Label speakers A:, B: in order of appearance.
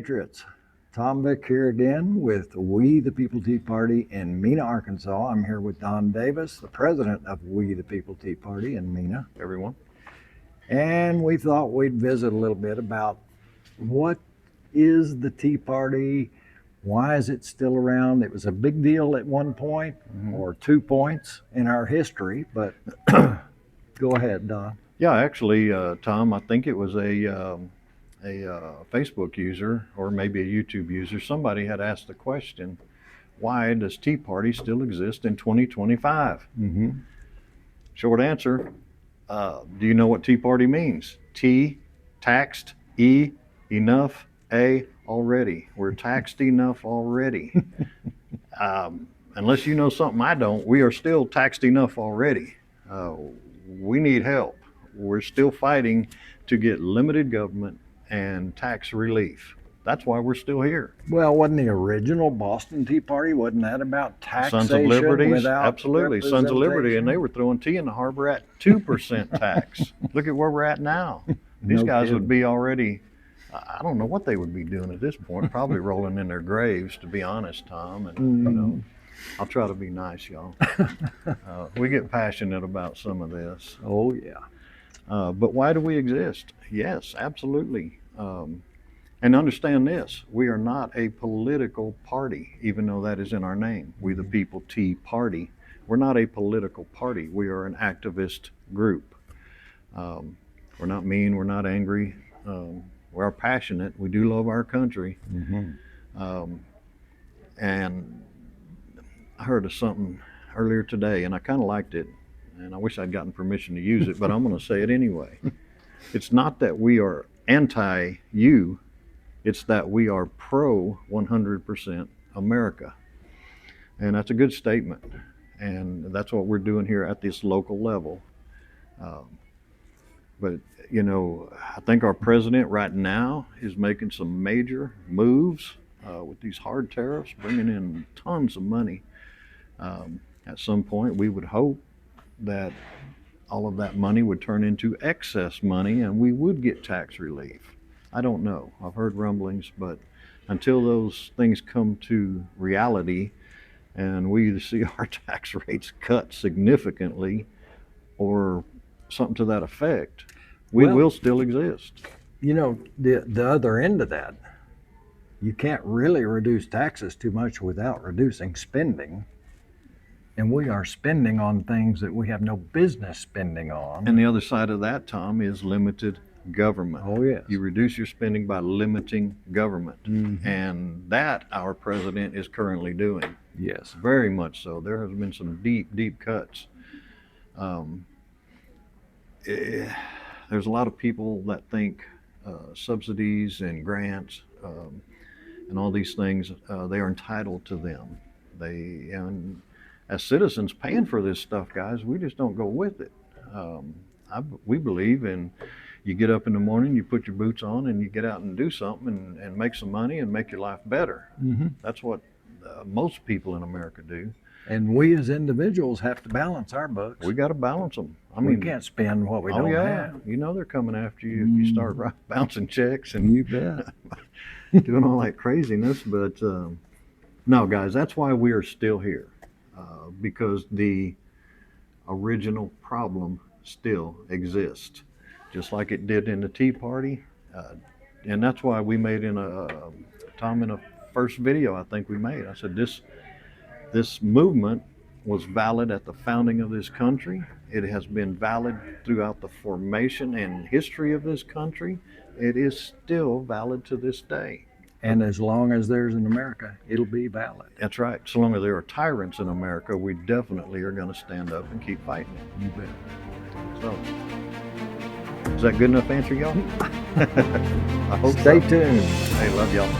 A: Patriots. Tom Vick here again with We the People Tea Party in Mena, Arkansas. I'm here with Don Davis, the president of We the People Tea Party in Mena.
B: Everyone.
A: And we thought we'd visit a little bit about what is the Tea Party, why is it still around? It was a big deal at one point or 2 points in our history, but go ahead, Don.
B: Yeah, actually, Tom, I think it was a Facebook user or maybe a YouTube user. Somebody had asked the question, why does Tea Party still exist in 2025? Short answer, do you know what Tea Party means? T, taxed, E, enough, A, already. We're taxed enough already. Unless you know something I don't, we are still taxed enough already. We need help. We're still fighting to get limited government and tax relief. That's why we're still here.
A: Well, wasn't the original Boston Tea Party, wasn't that about taxation?
B: Sons of Liberty,
A: without
B: absolutely. Sons of Liberty, and they were throwing tea in the harbor at 2% tax. Look at where we're at now. These guys would be already, I don't know what they would be doing at this point, probably rolling in their graves, to be honest, Tom. And you know, I'll try to be nice, y'all. We get passionate about some of this.
A: Oh, yeah.
B: But why do we exist? Yes, absolutely. And understand this, we are not a political party, even though that is in our name. We the People Tea Party. We're not a political party. We are an activist group. We're not mean, we're not angry. We're passionate. We do love our country. And I heard of something earlier today, and I kind of liked it. And I wish I'd gotten permission to use it, but I'm going to say it anyway. It's not that we are anti-you, it's that we are pro 100% America. And that's a good statement. And that's what we're doing here at this local level. But, you know, I think our president right now is making some major moves with these hard tariffs, bringing in tons of money. At some point, we would hope that all of that money would turn into excess money and we would get tax relief. I don't know. I've heard rumblings, but until those things come to reality and we either see our tax rates cut significantly or something to that effect, we will still exist.
A: You know, the other end of that, you can't really reduce taxes too much without reducing spending. And we are spending on things that we have no business spending on.
B: And the other side of that, Tom, is limited government.
A: Oh, yes.
B: You reduce your spending by limiting government. And that our president is currently doing.
A: Yes.
B: Very much so. There has been some deep, deep cuts. There's a lot of people that think subsidies and grants and all these things, they are entitled to them. And as citizens paying for this stuff, guys, we just don't go with it. We believe in, you get up in the morning, you put your boots on, and you get out and do something and make some money and make your life better. That's what most people in America do.
A: And we as individuals have to balance our books.
B: We got to balance them. I
A: We
B: mean,
A: can't spend what we don't have.
B: You know they're coming after you if you start bouncing checks and
A: You bet.
B: doing all that craziness. But no, guys, that's why we are still here. Because the original problem still exists, just like it did in the Tea Party. And that's why we made in a first video I think we made, I said this movement was valid at the founding of this country. It has been valid throughout the formation and history of this country. It is still valid to this day.
A: And as long as there's an America, it'll be valid.
B: That's right. So long as there are tyrants in America, we definitely are going to stand up and keep fighting.
A: You bet.
B: So, is that good enough answer, y'all? I hope
A: Stay
B: so.
A: tuned.
B: Hey, love y'all.